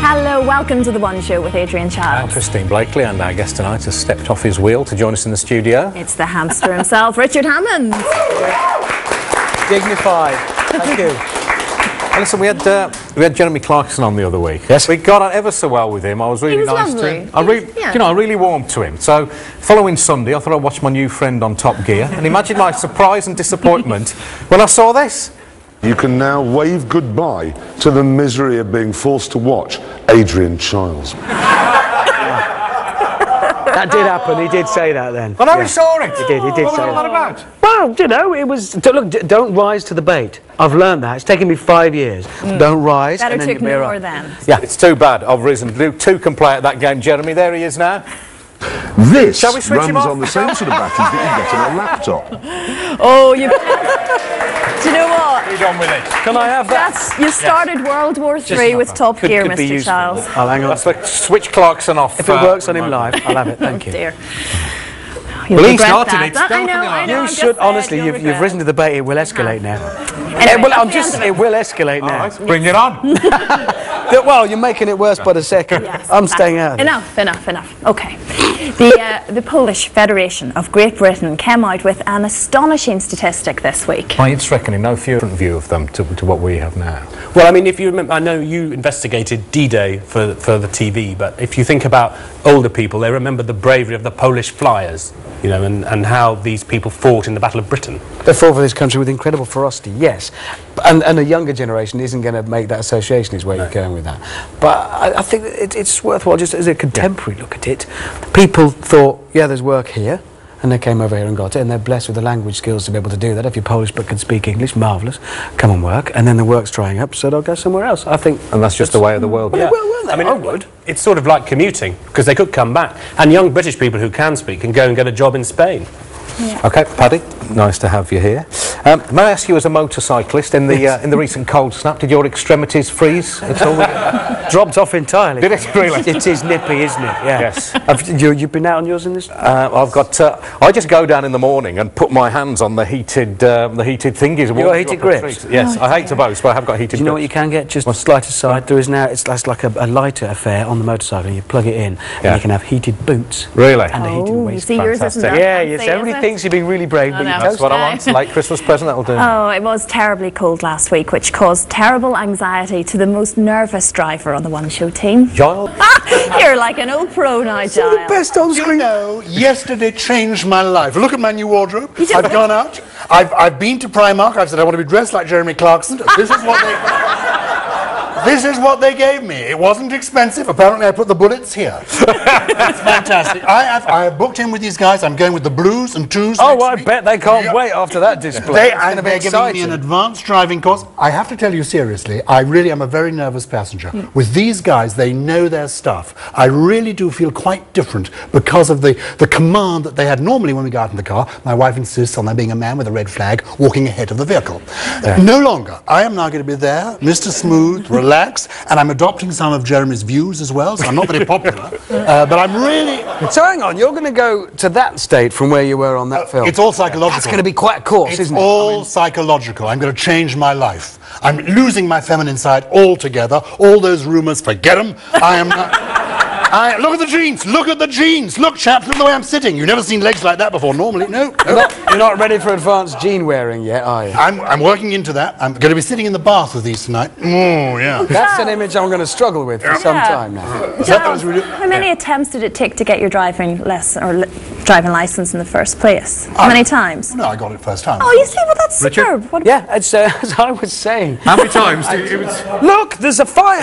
Hello, welcome to The One Show with Adrian Child. And Christine Blakely, and our guest tonight has stepped off his wheel to join us in the studio. It's the hamster himself, Richard Hammond. Dignified. Thank you. And listen, we had Jeremy Clarkson on the other week. Yes. We got on ever so well with him. I was really nice lovely. to him. I really warmed to him. So, following Sunday, I thought I'd watch my new friend on Top Gear, and imagine my surprise and disappointment when I saw this. You can now wave goodbye to the misery of being forced to watch Adrian Chiles. That did happen. He did say that then. I know he saw it. He did say What was that. that about? Well, you know, it was... Look, don't rise to the bait. I've learned that. It's taken me 5 years. Don't rise. Better and then to you bear ignore up. them. Yeah, it's too bad. I've risen. Two can play at that game, Jeremy. There he is now. This Shall we switch him runs off? on the same sort of batteries that you get on a laptop. Oh, you... Do you know what? Lead on with it. Can I have that? You started World War III with Top Gear, Could be Mr. useful. Chiles. I'll hang on. Let's switch Clarkson off. If it works on him live, I'll have it. Thank you. Dear. Well, he regret started that. it. I know, I'm You just should, saying, honestly, you'll you've regret risen to the bait. It will escalate now. Anyway, Well, that's the end of it will escalate now. Right, bring it on. Well, you're making it worse by the second. Yes, I'm staying out. Enough. Okay. The Polish Federation of Great Britain came out with an astonishing statistic this week. It's reckoning no different view of them to what we have now. Well, I mean, if you remember, I know you investigated D-Day for the TV, but if you think about older people, they remember the bravery of the Polish flyers, you know, and how these people fought in the Battle of Britain. They fought for this country with incredible ferocity, yes. And a younger generation isn't going to make that association, is where you're going with that. But I think it's worthwhile, just as a contemporary look at it. People thought, yeah, there's work here. And they came over here and got it, and they're blessed with the language skills to be able to do that. If you're Polish but can speak English, marvellous. Come and work. And then the work's drying up, so they'll go somewhere else. I think... And that's just the way of the world. Well, well, I mean, I would. it's sort of like commuting, because they could come back. And young British people who can speak can go and get a job in Spain. Yeah. Okay, Paddy, nice to have you here. May I ask you, as a motorcyclist, in the recent cold snap, did your extremities freeze at all? Dropped off entirely. Did it really? It is nippy, isn't it? Yeah. Yes. Have you been out on yours in this? I've got. I just go down in the morning and put my hands on the heated thingies. You got heated grips? Yes, I hate to boast, but I have got heated. Do you know what you can get? Just slight aside. There is now. It's like a lighter affair on the motorcycle. You plug it in, and you can have heated boots. Really? And a heated You waist. see, yours isn't that Yeah, fancy, yes. is Everybody it? thinks you're being really brave, but you know. That's what I want. Late Christmas present, that'll do. Oh, it was terribly cold last week, which caused terrible anxiety to the most nervous driver on the One Show team. Giles? You're like an old pro now, Giles. Best on You screen. know, yesterday changed my life. Look at my new wardrobe. You did I've what? gone out. I've been to Primark. I've said I want to be dressed like Jeremy Clarkson. This is what they. This is what they gave me. It wasn't expensive. Apparently, I put the bullets here. It's fantastic. I have booked in with these guys. I'm going with the Blues and Twos. Oh, next I week. bet they can't wait after that display. It's going to be They're giving me an exciting. advanced driving course. I have to tell you seriously, I really am a very nervous passenger. With these guys, they know their stuff. I really do feel quite different because of the command that they had. Normally, when we go out in the car, my wife insists on there being a man with a red flag walking ahead of the vehicle. No longer. I am now going to be there, Mr. Smooth, relaxed, and I'm adopting some of Jeremy's views as well, so I'm not very popular. But I'm really... So hang on, you're going to go to that state from where you were on that film. It's all psychological. That's going to be quite a course, It's isn't it? all psychological. I'm going to change my life. I'm losing my feminine side altogether. All those rumours, forget them. I am not... look at the jeans. Look at the jeans. Look, chaps, look at the way I'm sitting. You've never seen legs like that before. Normally, no. You're not ready for advanced jean wearing yet, are you? I'm working into that. I'm going to be sitting in the bath with these tonight. Oh, yeah. That's an image I'm going to struggle with for some time now. Giles, how many attempts did it take to get your driving license in the first place? How many times? No, I got it first time. Oh, you see, well, that's superb. What Yeah, it's, as I was saying. How many times? Look, there's a fire!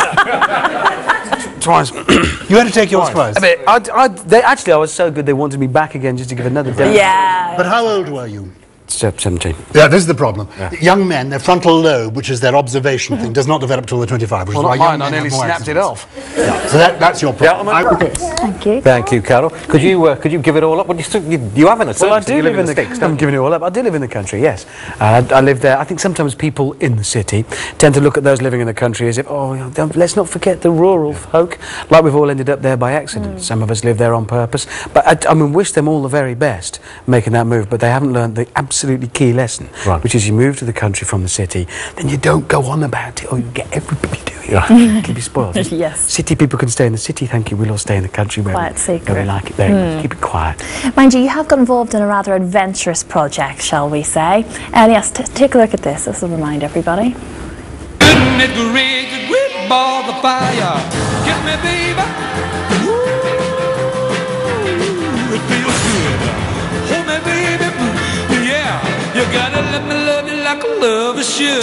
Twice. You had to take yours first. Actually, I was so good they wanted me back again just to give another demo. Yeah. But how old were you? 17. Yeah, this is the problem. Young men, their frontal lobe, which is their observation thing, does not develop till they're 25. Which Well, is why not young mine, I men nearly have more snapped it accidents. off. Yeah, so that's your problem. Thank you. Thank you, Carol. Could you give it all up? What you haven't a Well, I do live in the sticks, I'm giving it all up. I do live in the country, yes. I live there. I think sometimes people in the city tend to look at those living in the country as if, let's not forget the rural folk. Like we've all ended up there by accident. Some of us live there on purpose. But I mean, wish them all the very best making that move. But they haven't learned the absolutely key lesson, Right. which is you move to the country from the city, then you don't go on about it, or you get everybody doing Keep it spoiled. Yes. City people can stay in the city, thank you. We'll all stay in the country where Quiet secret. we like it very much. Keep it quiet. Mind you, you have got involved in a rather adventurous project, shall we say. And yes, take a look at this. This will remind everybody. Ball the fire, get me, baby. Ooh, it feels good. Hold me, baby. Yeah, you gotta let me love you like a lover should.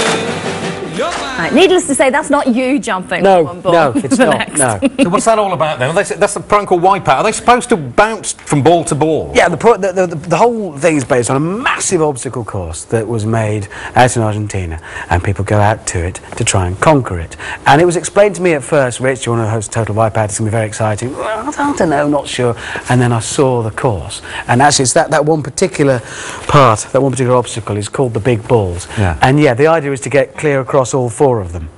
Right, needless to say, that's not you jumping No, from one ball no, to it's the not. next. No. So what's that all about then? That's the prank called Wipeout. Are they supposed to bounce from ball to ball? Yeah, the whole thing is based on a massive obstacle course that was made out in Argentina, and people go out to it to try and conquer it. And it was explained to me at first, Rich, do you want to host Total Wipeout? It's going to be very exciting. Well, I don't know, not sure. And then I saw the course, and actually it's that one particular part, that one particular obstacle is called the big balls. Yeah. And yeah, the idea is to get clear across all 4 of them.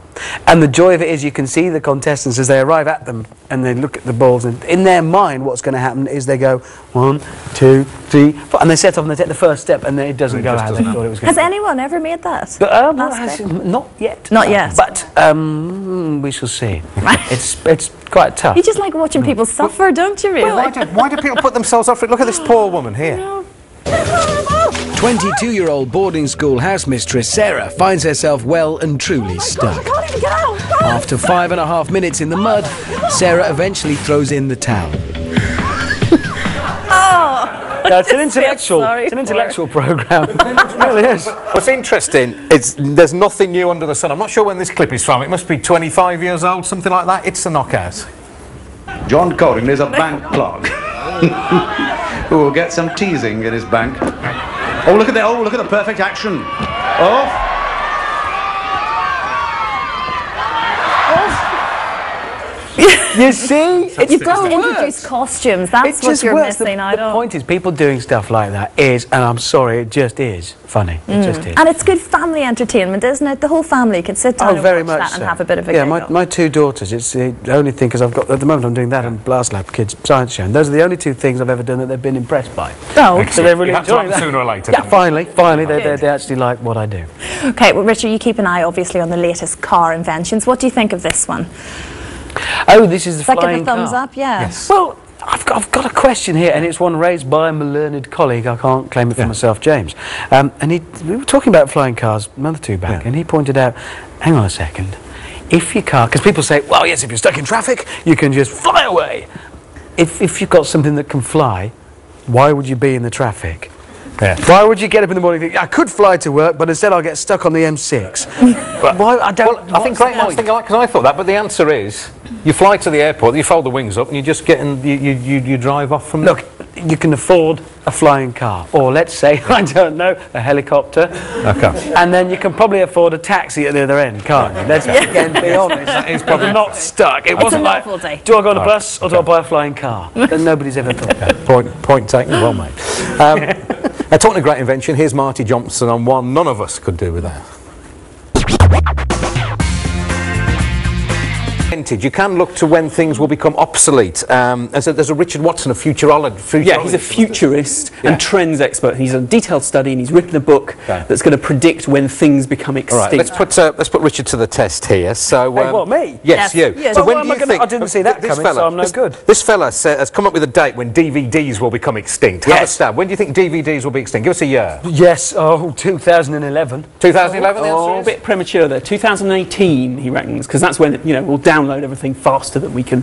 And the joy of it is you can see the contestants as they arrive at them and they look at the balls, and in their mind what's going to happen is they go 1, 2, 3, 4, and they set off and they take the first step and then it doesn't go how they thought it was going Has to. anyone ever made that? But, Last bit? not yet. Not yet. But we shall see. It's quite tough. You just like watching people suffer, don't you, really? Why do people put themselves up for it? Look at this poor woman here. 22-year-old boarding school housemistress Sarah finds herself well and truly stuck. After 5.5 minutes in the mud, Sarah eventually throws in the towel. It's an intellectual programme. It really is. What's interesting is there's nothing new under the sun. I'm not sure when this clip is from. It must be 25 years old, something like that. It's a knockout. Jan.14 is a bank clerk who will get some teasing in his bank. Oh, look at that! Oh, look at the perfect action. Oh. You see? It You've got to just introduce works. costumes. That's It what just you're works. missing out The on. point is, people doing stuff like that is, and I'm sorry, it just is funny. It just is. And it's good family entertainment, isn't it? The whole family can sit down and very watch much that and so. have a bit of a Yeah, giggle. my 2 daughters, it's the only thing, because I've got, at the moment I'm doing that and Blast Lab Kids Science Show, and those are the only 2 things I've ever done that they've been impressed by. Oh, So they're really You have to enjoying happen that. sooner or later. Yeah, finally, they actually like what I do. okay. Well, Richard, you keep an eye, obviously, on the latest car inventions. What do you think of this one? Oh, this is the Does that give flying a thumbs car. up? Yeah. Yes. Well, I've got a question here, and it's one raised by a learned colleague. I can't claim it for myself, James. And we were talking about flying cars a month or 2 back, and he pointed out, hang on a second, if your car, because people say, well, yes, if you're stuck in traffic, you can just fly away. If you've got something that can fly, why would you be in the traffic? Yeah. Why would you get up in the morning and think, I could fly to work, but instead I'll get stuck on the M6? But why? I don't. Well, I think great minds think alike, because I thought that, but the answer is you fly to the airport, you fold the wings up, and you just get in, you drive off from there. Look, you can afford a flying car, or let's say, I don't know, a helicopter. Okay. And then you can probably afford a taxi at the other end, can't you? Let's again be honest. It's probably not stuck. It wasn't a like, novelty. do I go on a bus or do I buy a flying car? Then nobody's ever thought that. Point taken, well made. Talking of great invention, here's Marty Johnson on one none of us could do without. You can look to when things will become obsolete. There's a Richard Watson, a futurologist. Yeah, he's a futurist and trends expert. He's done a detailed study and he's written a book that's going to predict when things become extinct. All right, let's put Richard to the test here. So, Hey, what, me? Yes, you. Yes. So Well, when what do am you I think? I didn't see that this coming, so I'm no good. This fella has come up with a date when DVDs will become extinct. Have a stab. When do you think DVDs will be extinct? Give us a year. Yes, 2011. 2011. Oh, a bit premature there. 2018, he reckons, because that's when we'll download everything faster than we can,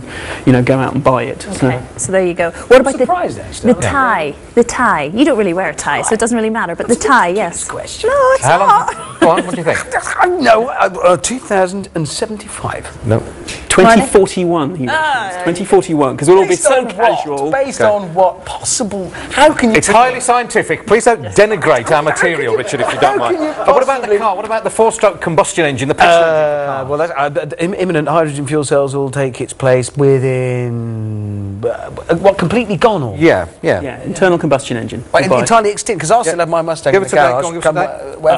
go out and buy it. Okay, so there you go. What about surprised, the actually. tie? The tie. You don't really wear a tie, so it doesn't really matter. But the tie, yes. Question. No, it's How long? not. Go on. What do you think? No, 2075. No. 2041, he reckons. 2041, because we'll all be so casual. Based on what possible? How can you? It's highly scientific. Please don't denigrate our material, Richard, if you don't mind. can you What about the car? What about the 4-stroke combustion engine, the petrol engine? Well, imminent hydrogen fuel cells will take its place within completely gone or Yeah. Yeah, internal combustion engine. Well, Goodbye. entirely extinct, because I'll still have my Mustang Give in us the a date, car. go on, give us a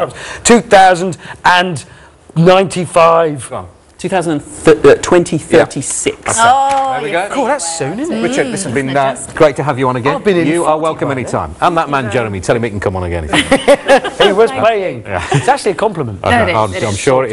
date. 2095. 2036. Oh, There we go. Cool, that's soon, isn't it? Richard, this has been great to have you on again. I've been in You are 40 welcome by anytime. And that man, Jeremy, tell him he can come on again. He was playing. It's actually a compliment. No, it is, I'm it is. sure it is.